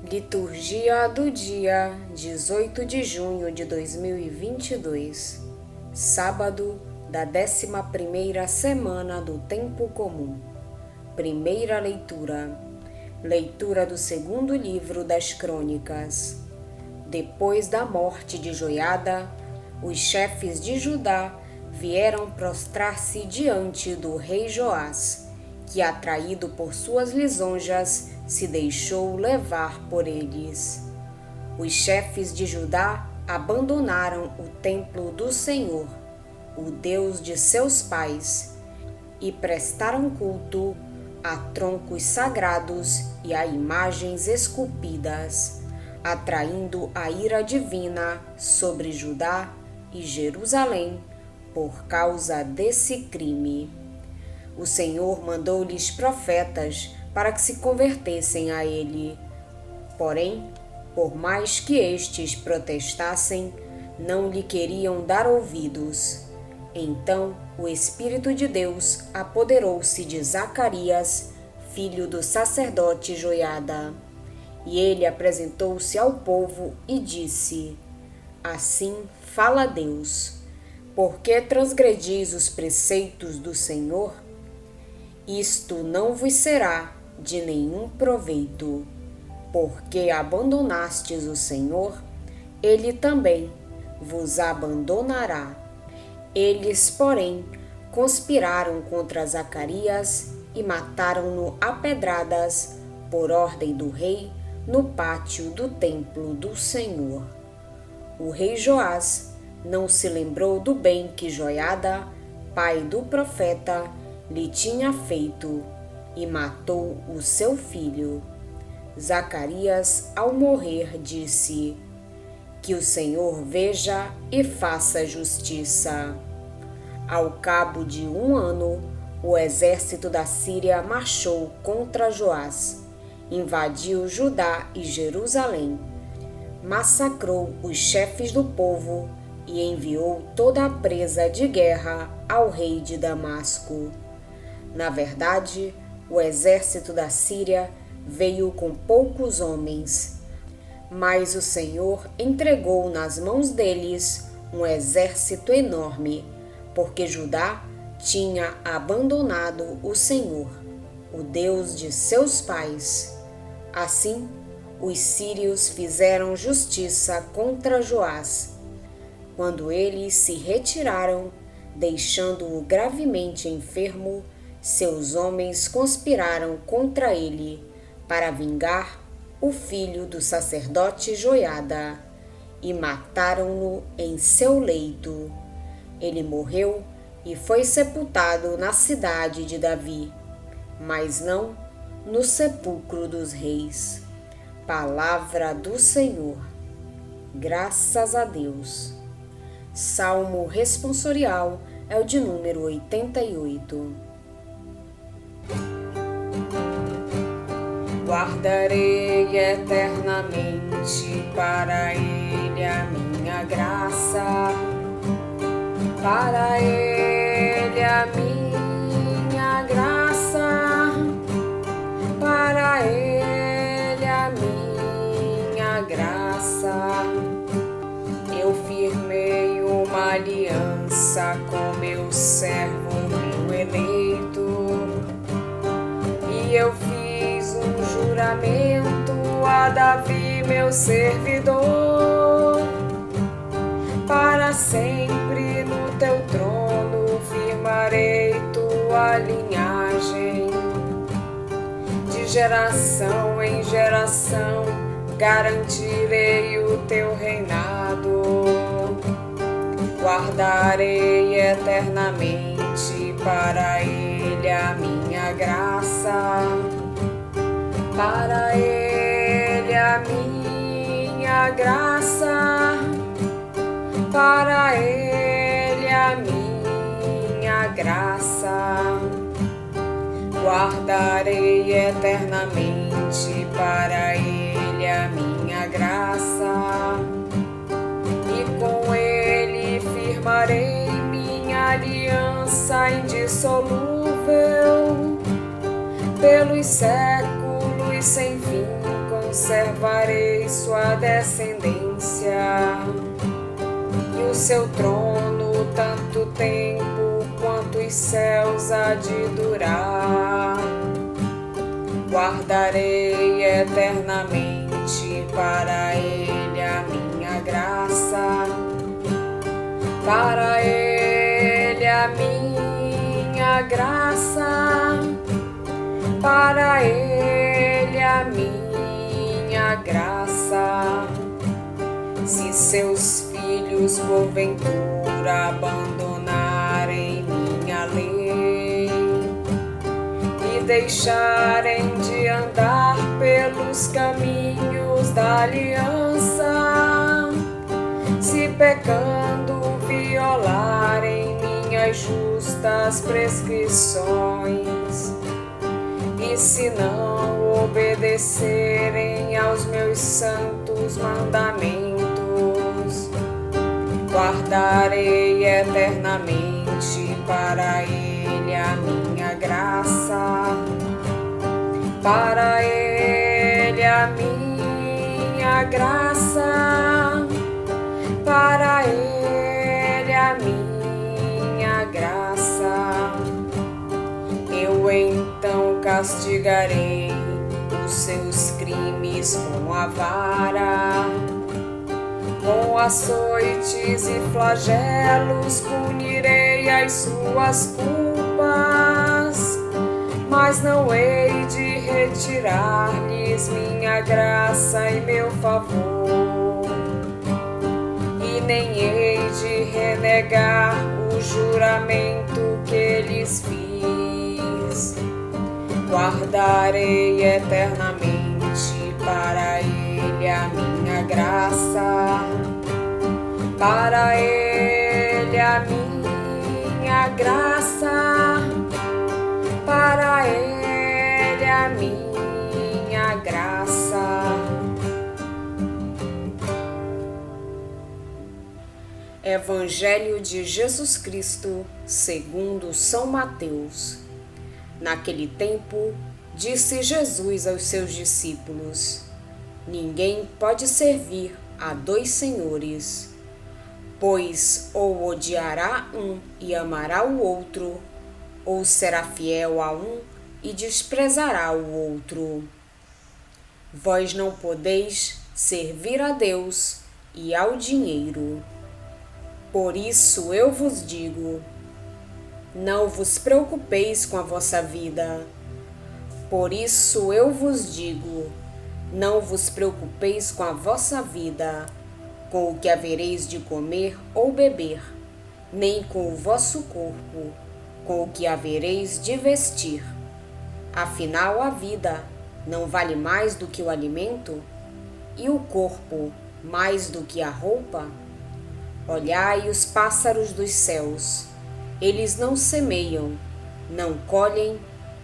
Liturgia do dia 18 de junho de 2022, sábado da 11ª semana do Tempo Comum. Primeira leitura. Leitura do segundo livro das Crônicas. Depois da morte de Joiada, os chefes de Judá vieram prostrar-se diante do rei Joás, que, atraído por suas lisonjas, se deixou levar por eles. Os chefes de Judá abandonaram o templo do Senhor, o Deus de seus pais, e prestaram culto a troncos sagrados e a imagens esculpidas, atraindo a ira divina sobre Judá e Jerusalém por causa desse crime. O Senhor mandou-lhes profetas para que se convertessem a ele. Porém, por mais que estes protestassem, não lhe queriam dar ouvidos. Então o Espírito de Deus apoderou-se de Zacarias, filho do sacerdote Joiada. E ele apresentou-se ao povo e disse: Assim fala Deus: por que transgredis os preceitos do Senhor? Isto não vos será de nenhum proveito, porque abandonastes o Senhor, ele também vos abandonará. Eles, porém, conspiraram contra Zacarias e mataram-no a pedradas, por ordem do rei, no pátio do templo do Senhor. O rei Joás não se lembrou do bem que Joiada, pai do profeta, lhe tinha feito, e matou o seu filho. Zacarias, ao morrer, disse: Que o Senhor veja e faça justiça. Ao cabo de 1 ano, o exército da Síria marchou contra Joás, invadiu Judá e Jerusalém, massacrou os chefes do povo e enviou toda a presa de guerra ao rei de Damasco. Na verdade, o exército da Síria veio com poucos homens, mas o Senhor entregou nas mãos deles um exército enorme, porque Judá tinha abandonado o Senhor, o Deus de seus pais. Assim, os sírios fizeram justiça contra Joás. Quando eles se retiraram, deixando-o gravemente enfermo, seus homens conspiraram contra ele para vingar o filho do sacerdote Joiada e mataram-no em seu leito. Ele morreu e foi sepultado na cidade de Davi, mas não no sepulcro dos reis. Palavra do Senhor. Graças a Deus. Salmo responsorial é o de número 88. Guardarei eternamente para ele a minha graça, para ele a minha graça, para ele a minha graça. Eu firmei uma aliança com meu servo, meu eleito, e eu fiz um juramento a Davi, meu servidor. Para sempre no teu trono firmarei tua linhagem. De geração em geração garantirei o teu reinado. Guardarei eternamente para ele a minha graça, para ele a minha graça, para ele a minha graça. Guardarei eternamente para ele a minha graça, e com ele firmarei minha aliança indissolúvel, pelos séculos sem fim com conservarei sua descendência e o seu trono tanto tempo quanto os céus há de durar. Guardarei eternamente para ele a minha graça, para ele a minha graça, para ele a minha graça. Se seus filhos porventura abandonarem minha lei e deixarem de andar pelos caminhos da aliança, se pecando violarem minhas justas prescrições, e se não obedecerem aos meus santos mandamentos, guardarei eternamente para ele a minha graça, para ele a minha graça, para ele a minha graça. Eu então castigarei os seus crimes com a vara, com açoites e flagelos punirei as suas culpas, mas não hei de retirar-lhes minha graça e meu favor, e nem hei de renegar o juramento que lhes fiz. Guardarei eternamente para ele a minha graça, para ele a minha graça, para ele a minha graça. Evangelho de Jesus Cristo segundo São Mateus. Naquele tempo, disse Jesus aos seus discípulos: Ninguém pode servir a 2 senhores, pois ou odiará um e amará o outro, ou será fiel a um e desprezará o outro. Vós não podeis servir a Deus e ao dinheiro. Por isso eu vos digo: não vos preocupeis com a vossa vida. Por isso eu vos digo: não vos preocupeis com a vossa vida, com o que havereis de comer ou beber, nem com o vosso corpo, com o que havereis de vestir. Afinal, a vida não vale mais do que o alimento, e o corpo mais do que a roupa? Olhai os pássaros dos céus. Eles não semeiam, não colhem,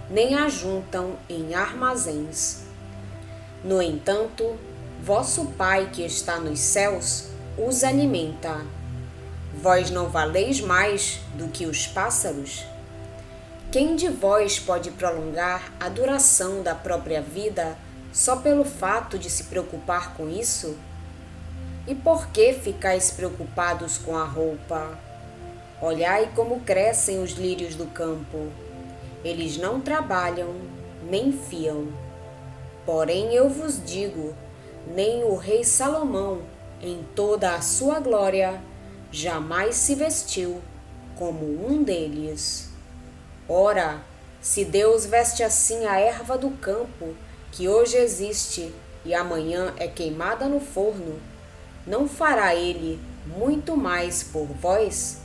nem ajuntam em armazéns. No entanto, vosso Pai que está nos céus os alimenta. Vós não valeis mais do que os pássaros? Quem de vós pode prolongar a duração da própria vida só pelo fato de se preocupar com isso? E por que ficais preocupados com a roupa? Olhai como crescem os lírios do campo. Eles não trabalham, nem fiam. Porém eu vos digo, nem o rei Salomão, em toda a sua glória, jamais se vestiu como um deles. Ora, se Deus veste assim a erva do campo, que hoje existe e amanhã é queimada no forno, não fará ele muito mais por vós,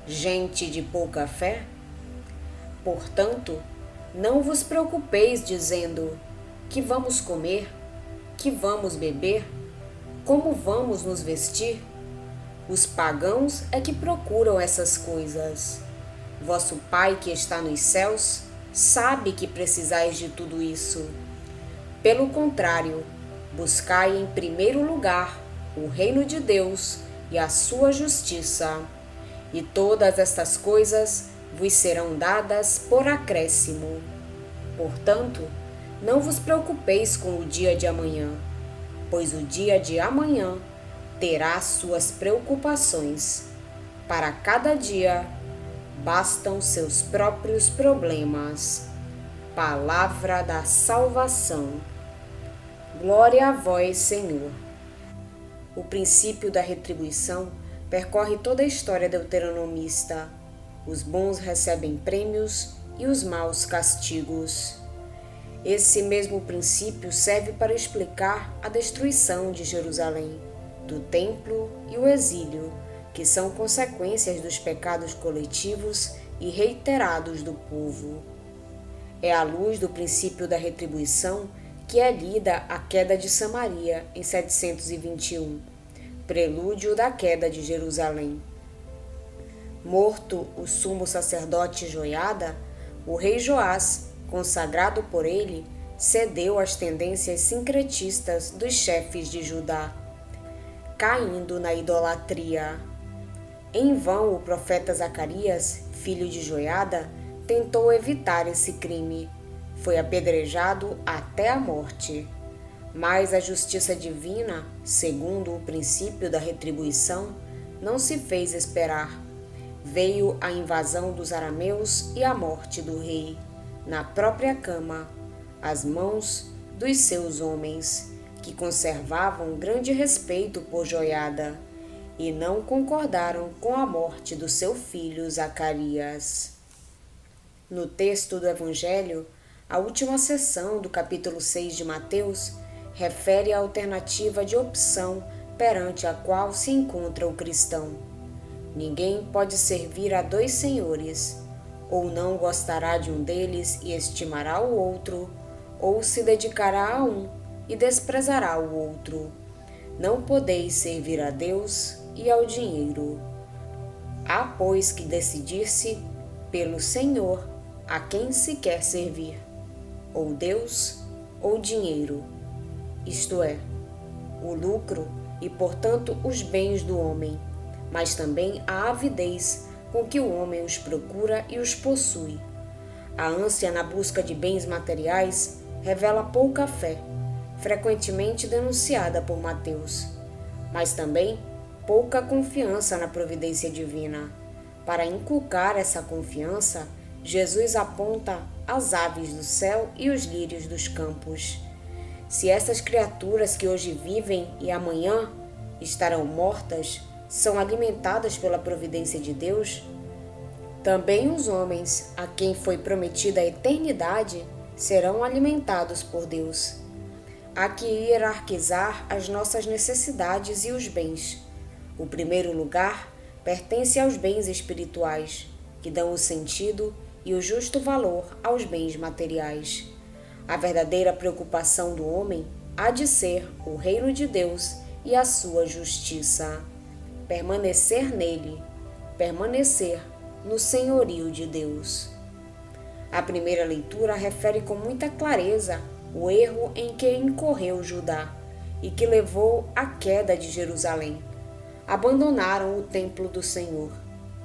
gente de pouca fé? Portanto, não vos preocupeis dizendo: que vamos comer, que vamos beber, como vamos nos vestir? Os pagãos é que procuram essas coisas. Vosso Pai que está nos céus sabe que precisais de tudo isso. Pelo contrário, buscai em primeiro lugar o reino de Deus e a sua justiça, e todas estas coisas vos serão dadas por acréscimo. Portanto, Não vos preocupeis com o dia de amanhã, pois o dia de amanhã terá suas preocupações. Para cada dia bastam seus próprios problemas. Palavra da salvação. Glória a vós, Senhor. O princípio da retribuição percorre toda a história deuteronomista. Os bons recebem prêmios e os maus castigos. Esse mesmo princípio serve para explicar a destruição de Jerusalém, do templo e o exílio, que são consequências dos pecados coletivos e reiterados do povo. É à luz do princípio da retribuição que é lida a queda de Samaria em 721, prelúdio da queda de Jerusalém. Morto o sumo sacerdote Joiada, o rei Joás, consagrado por ele, cedeu às tendências sincretistas dos chefes de Judá, caindo na idolatria. Em vão o profeta Zacarias, filho de Joiada, tentou evitar esse crime. Foi apedrejado até a morte. Mas a justiça divina, segundo o princípio da retribuição, não se fez esperar. Veio a invasão dos arameus e a morte do rei, na própria cama, às mãos dos seus homens, que conservavam grande respeito por Joiada, e não concordaram com a morte do seu filho Zacarias. No texto do Evangelho, a última seção do capítulo 6 de Mateus refere a alternativa de opção perante a qual se encontra o cristão. Ninguém pode servir a dois senhores, ou não gostará de um deles e estimará o outro, ou se dedicará a um e desprezará o outro. Não podeis servir a Deus e ao dinheiro. Há, pois, que decidir-se pelo Senhor a quem se quer servir, ou Deus ou dinheiro, isto é, o lucro e, portanto, os bens do homem, mas também a avidez com que o homem os procura e os possui. A ânsia na busca de bens materiais revela pouca fé, frequentemente denunciada por Mateus, mas também pouca confiança na providência divina. Para inculcar essa confiança, Jesus aponta as aves do céu e os lírios dos campos. Se essas criaturas que hoje vivem e amanhã estarão mortas são alimentadas pela providência de Deus, também os homens a quem foi prometida a eternidade serão alimentados por Deus. Há que hierarquizar as nossas necessidades e os bens. O primeiro lugar pertence aos bens espirituais, que dão o sentido e o justo valor aos bens materiais. A verdadeira preocupação do homem há de ser o reino de Deus e a sua justiça. Permanecer nele, permanecer no senhorio de Deus. A primeira leitura refere com muita clareza o erro em que incorreu Judá e que levou à queda de Jerusalém. Abandonaram o templo do Senhor,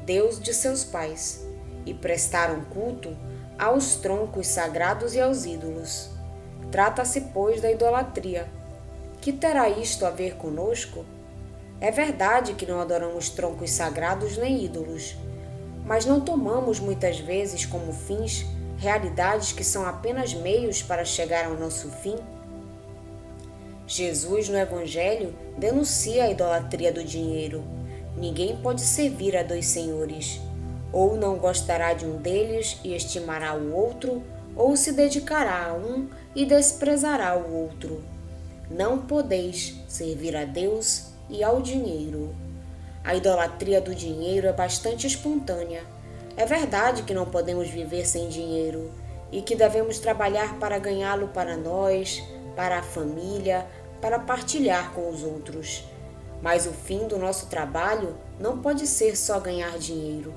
Deus de seus pais, e prestaram culto aos troncos sagrados e aos ídolos. Trata-se, pois, da idolatria. Que terá isto a ver conosco? É verdade que não adoramos troncos sagrados nem ídolos, mas não tomamos muitas vezes como fins realidades que são apenas meios para chegar ao nosso fim? Jesus, no Evangelho, denuncia a idolatria do dinheiro. Ninguém pode servir a dois senhores. Ou não gostará de um deles e estimará o outro, ou se dedicará a um e desprezará o outro. Não podeis servir a Deus e ao dinheiro. A idolatria do dinheiro é bastante espontânea. É verdade que não podemos viver sem dinheiro e que devemos trabalhar para ganhá-lo para nós, para a família, para partilhar com os outros. Mas o fim do nosso trabalho não pode ser só ganhar dinheiro.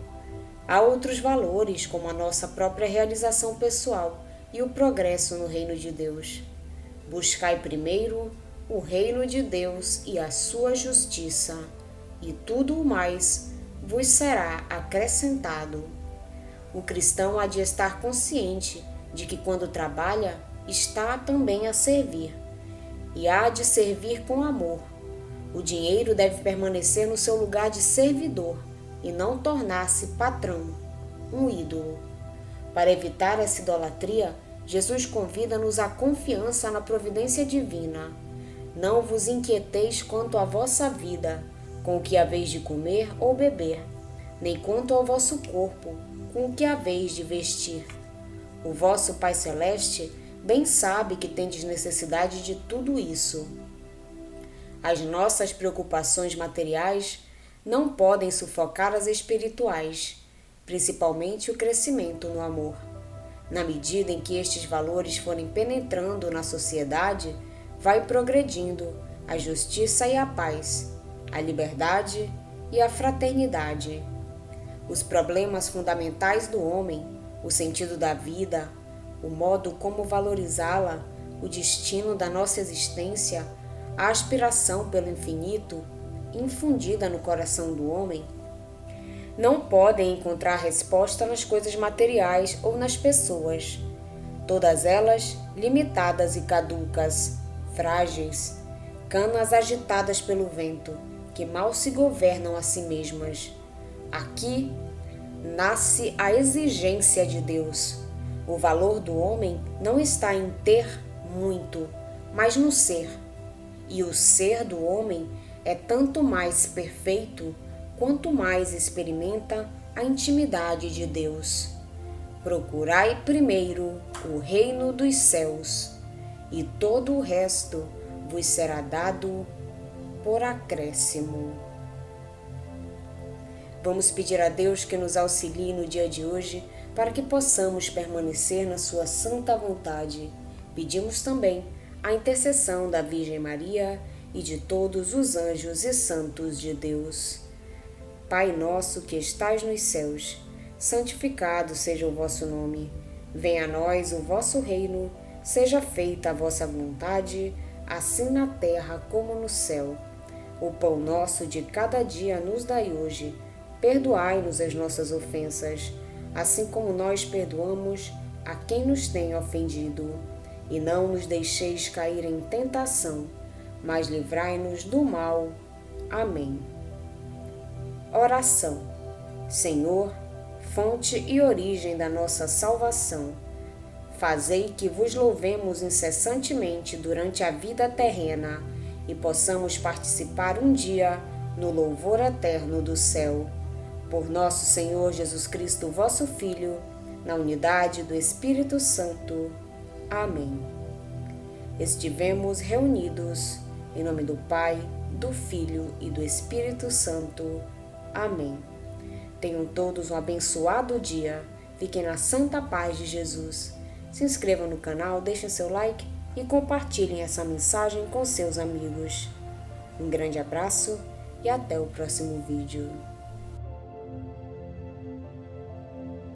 Há outros valores, como a nossa própria realização pessoal e o progresso no reino de Deus. Buscai primeiro o reino de Deus e a sua justiça, e tudo o mais vos será acrescentado. O cristão há de estar consciente de que quando trabalha, está também a servir, e há de servir com amor. O dinheiro deve permanecer no seu lugar de servidor e não tornar-se patrão, um ídolo. Para evitar essa idolatria, Jesus convida-nos à confiança na providência divina. Não vos inquieteis quanto à vossa vida, com o que haveis de comer ou beber, nem quanto ao vosso corpo, com o que haveis de vestir. O vosso Pai Celeste bem sabe que tendes necessidade de tudo isso. As nossas preocupações materiais não podem sufocar as espirituais, principalmente o crescimento no amor. Na medida em que estes valores forem penetrando na sociedade, vai progredindo a justiça e a paz, a liberdade e a fraternidade. Os problemas fundamentais do homem, o sentido da vida, o modo como valorizá-la, o destino da nossa existência, a aspiração pelo infinito, infundida no coração do homem, não podem encontrar resposta nas coisas materiais ou nas pessoas, todas elas limitadas e caducas, frágeis, canas agitadas pelo vento, que mal se governam a si mesmas. Aqui nasce a exigência de Deus. O valor do homem não está em ter muito, mas no ser. E o ser do homem é tanto mais perfeito quanto mais experimenta a intimidade de Deus. Procurai primeiro o reino dos céus, e todo o resto vos será dado por acréscimo. Vamos pedir a Deus que nos auxilie no dia de hoje para que possamos permanecer na sua santa vontade. Pedimos também a intercessão da Virgem Maria e de todos os anjos e santos de Deus. Pai nosso que estais nos céus, santificado seja o vosso nome. Venha a nós o vosso reino, seja feita a vossa vontade, assim na terra como no céu. O pão nosso de cada dia nos dai hoje. Perdoai-nos as nossas ofensas, assim como nós perdoamos a quem nos tem ofendido. E não nos deixeis cair em tentação, mas livrai-nos do mal. Amém. Oração. Senhor, fonte e origem da nossa salvação, fazei que vos louvemos incessantemente durante a vida terrena e possamos participar um dia no louvor eterno do céu. Por nosso Senhor Jesus Cristo, vosso Filho, na unidade do Espírito Santo. Amém. Estivemos reunidos em nome do Pai, do Filho e do Espírito Santo. Amém. Tenham todos um abençoado dia. Fiquem na santa paz de Jesus. Se inscrevam no canal, deixem seu like e compartilhem essa mensagem com seus amigos. Um grande abraço e até o próximo vídeo.